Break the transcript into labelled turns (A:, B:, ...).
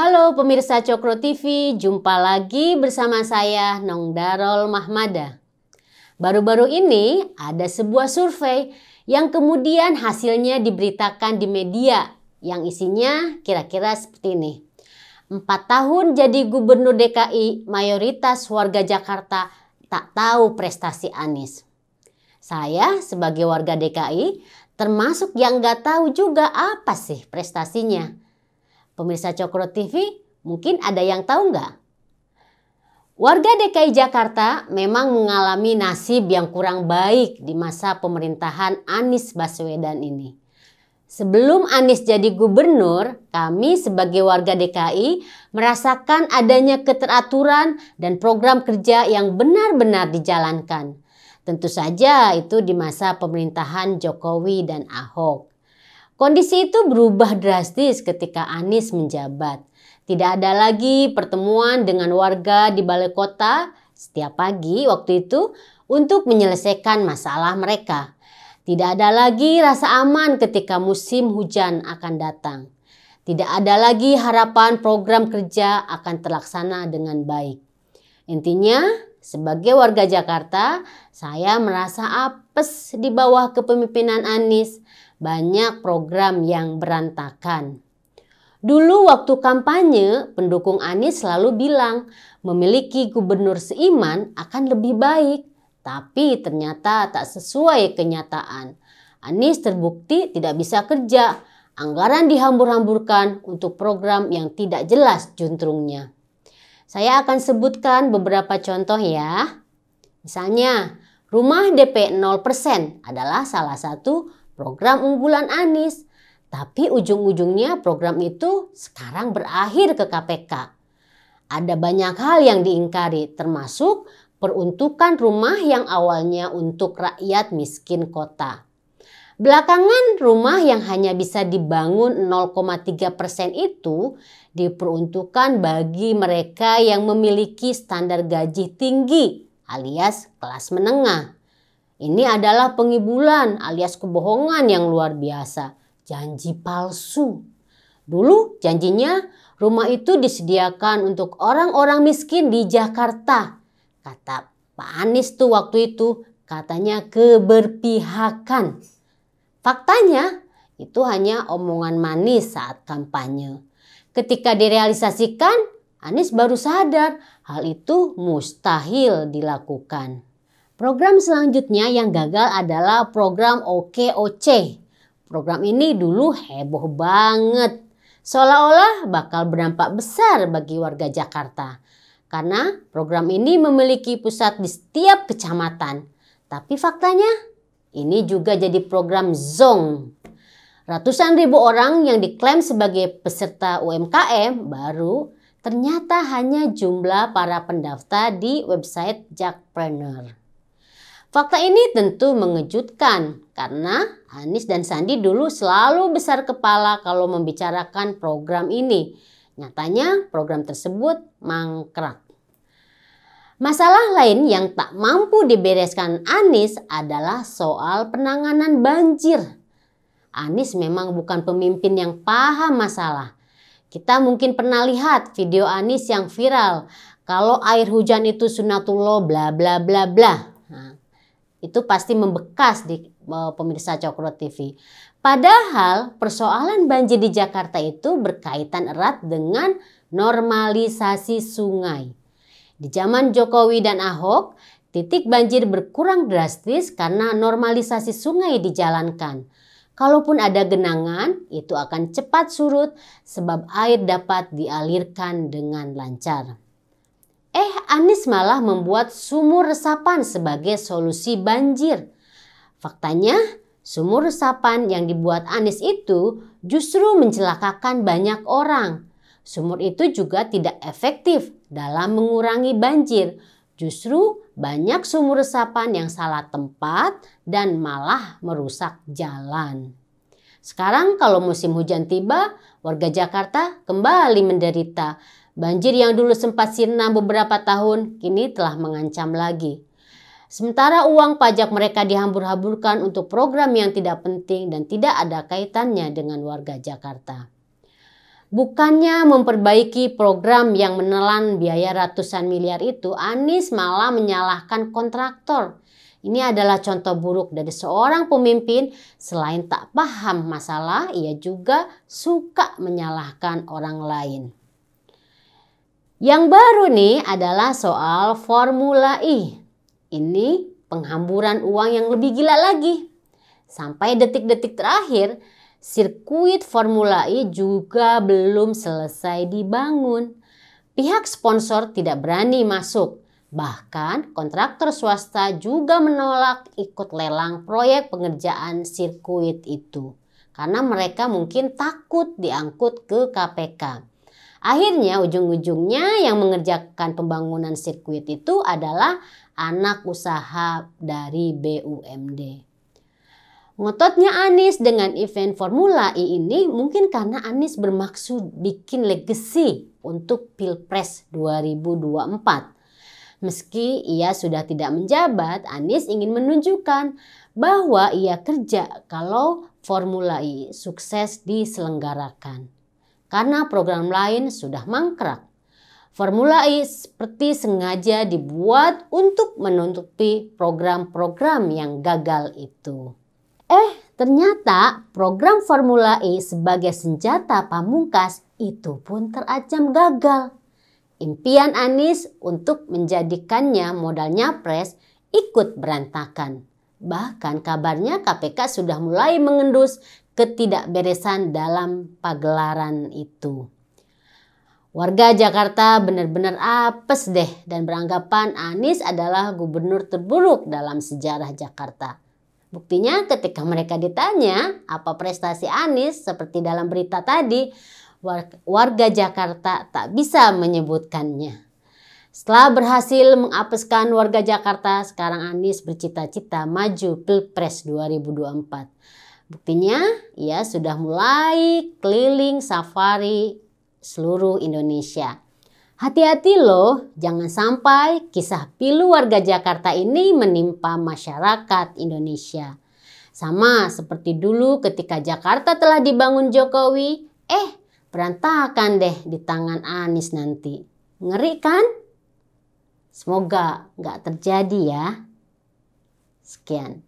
A: Halo pemirsa Cokro TV, jumpa lagi bersama saya Nong Darol Mahmada. Baru-baru ini ada sebuah survei yang kemudian hasilnya diberitakan di media yang isinya kira-kira seperti ini. 4 tahun jadi gubernur DKI, mayoritas warga Jakarta tak tahu prestasi Anies. Saya sebagai warga DKI termasuk yang gak tahu juga apa sih prestasinya. Pemirsa Cokro TV, mungkin ada yang tahu nggak? Warga DKI Jakarta memang mengalami nasib yang kurang baik di masa pemerintahan Anies Baswedan ini. Sebelum Anies jadi gubernur, kami sebagai warga DKI merasakan adanya keteraturan dan program kerja yang benar-benar dijalankan. Tentu saja itu di masa pemerintahan Jokowi dan Ahok. Kondisi itu berubah drastis ketika Anies menjabat. Tidak ada lagi pertemuan dengan warga di balai kota setiap pagi waktu itu untuk menyelesaikan masalah mereka. Tidak ada lagi rasa aman ketika musim hujan akan datang. Tidak ada lagi harapan program kerja akan terlaksana dengan baik. Intinya, sebagai warga Jakarta, saya merasa apes di bawah kepemimpinan Anies. Banyak program yang berantakan. Dulu waktu kampanye, pendukung Anies selalu bilang memiliki gubernur seiman akan lebih baik. Tapi ternyata tak sesuai kenyataan. Anies terbukti tidak bisa kerja. Anggaran dihambur-hamburkan untuk program yang tidak jelas juntrungnya. Saya akan sebutkan beberapa contoh ya. Misalnya, rumah DP 0% adalah salah satu program unggulan Anies. Tapi ujung-ujungnya program itu sekarang berakhir ke KPK. Ada banyak hal yang diingkari termasuk peruntukan rumah yang awalnya untuk rakyat miskin kota. Belakangan rumah yang hanya bisa dibangun 0,3% itu diperuntukkan bagi mereka yang memiliki standar gaji tinggi alias kelas menengah. Ini adalah pengibulan alias kebohongan yang luar biasa. Janji palsu. Dulu janjinya rumah itu disediakan untuk orang-orang miskin di Jakarta. Kata Pak Anies tuh waktu itu katanya keberpihakan. Faktanya itu hanya omongan manis saat kampanye. Ketika direalisasikan, Anies baru sadar hal itu mustahil dilakukan. Program selanjutnya yang gagal adalah program OKOC. Program ini dulu heboh banget. Seolah-olah bakal berdampak besar bagi warga Jakarta. Karena program ini memiliki pusat di setiap kecamatan. Tapi faktanya ini juga jadi program zonk. Ratusan ribu orang yang diklaim sebagai peserta UMKM baru ternyata hanya jumlah para pendaftar di website Jakpreneur. Fakta ini tentu mengejutkan karena Anies dan Sandi dulu selalu besar kepala kalau membicarakan program ini. Nyatanya program tersebut mangkrak. Masalah lain yang tak mampu dibereskan Anies adalah soal penanganan banjir. Anies memang bukan pemimpin yang paham masalah. Kita mungkin pernah lihat video Anies yang viral. Kalau air hujan itu sunatullah bla bla bla bla. Itu pasti membekas di pemirsa Cokro TV. Padahal persoalan banjir di Jakarta itu berkaitan erat dengan normalisasi sungai. Di zaman Jokowi dan Ahok, titik banjir berkurang drastis karena normalisasi sungai dijalankan. Kalaupun ada genangan, itu akan cepat surut sebab air dapat dialirkan dengan lancar. Anies malah membuat sumur resapan sebagai solusi banjir. Faktanya, sumur resapan yang dibuat Anies itu justru mencelakakan banyak orang. Sumur itu juga tidak efektif dalam mengurangi banjir. Justru banyak sumur resapan yang salah tempat dan malah merusak jalan. Sekarang kalau musim hujan tiba, warga Jakarta kembali menderita. Banjir yang dulu sempat sirna beberapa tahun kini telah mengancam lagi. Sementara uang pajak mereka dihambur-hamburkan untuk program yang tidak penting dan tidak ada kaitannya dengan warga Jakarta. Bukannya memperbaiki program yang menelan biaya ratusan miliar itu, Anies malah menyalahkan kontraktor. Ini adalah contoh buruk dari seorang pemimpin. Selain tak paham masalah, ia juga suka menyalahkan orang lain. Yang baru nih adalah soal Formula E. Ini penghamburan uang yang lebih gila lagi. Sampai detik-detik terakhir, sirkuit Formula E juga belum selesai dibangun. Pihak sponsor tidak berani masuk. Bahkan kontraktor swasta juga menolak ikut lelang proyek pengerjaan sirkuit itu. Karena mereka mungkin takut diangkut ke KPK. Akhirnya ujung-ujungnya yang mengerjakan pembangunan sirkuit itu adalah anak usaha dari BUMD. Ngototnya Anies dengan event Formula E ini mungkin karena Anies bermaksud bikin legacy untuk Pilpres 2024. Meski ia sudah tidak menjabat, Anies ingin menunjukkan bahwa ia kerja kalau Formula E sukses diselenggarakan. Karena program lain sudah mangkrak. Formula E seperti sengaja dibuat untuk menutupi program-program yang gagal itu. Ternyata program Formula E sebagai senjata pamungkas itu pun terancam gagal. Impian Anies untuk menjadikannya modal nyapres ikut berantakan. Bahkan kabarnya KPK sudah mulai mengendus ketidakberesan dalam pagelaran itu. Warga Jakarta benar-benar apes deh dan beranggapan Anies adalah gubernur terburuk dalam sejarah Jakarta. Buktinya ketika mereka ditanya apa prestasi Anies seperti dalam berita tadi, warga Jakarta tak bisa menyebutkannya. Setelah berhasil mengapeskan warga Jakarta, sekarang Anies bercita-cita maju Pilpres 2024. Buktinya ia sudah mulai keliling safari seluruh Indonesia. Hati-hati loh, jangan sampai kisah pilu warga Jakarta ini menimpa masyarakat Indonesia. Sama seperti dulu ketika Jakarta telah dibangun Jokowi, berantakan deh di tangan Anies nanti. Ngeri kan? Semoga nggak terjadi ya. Sekian.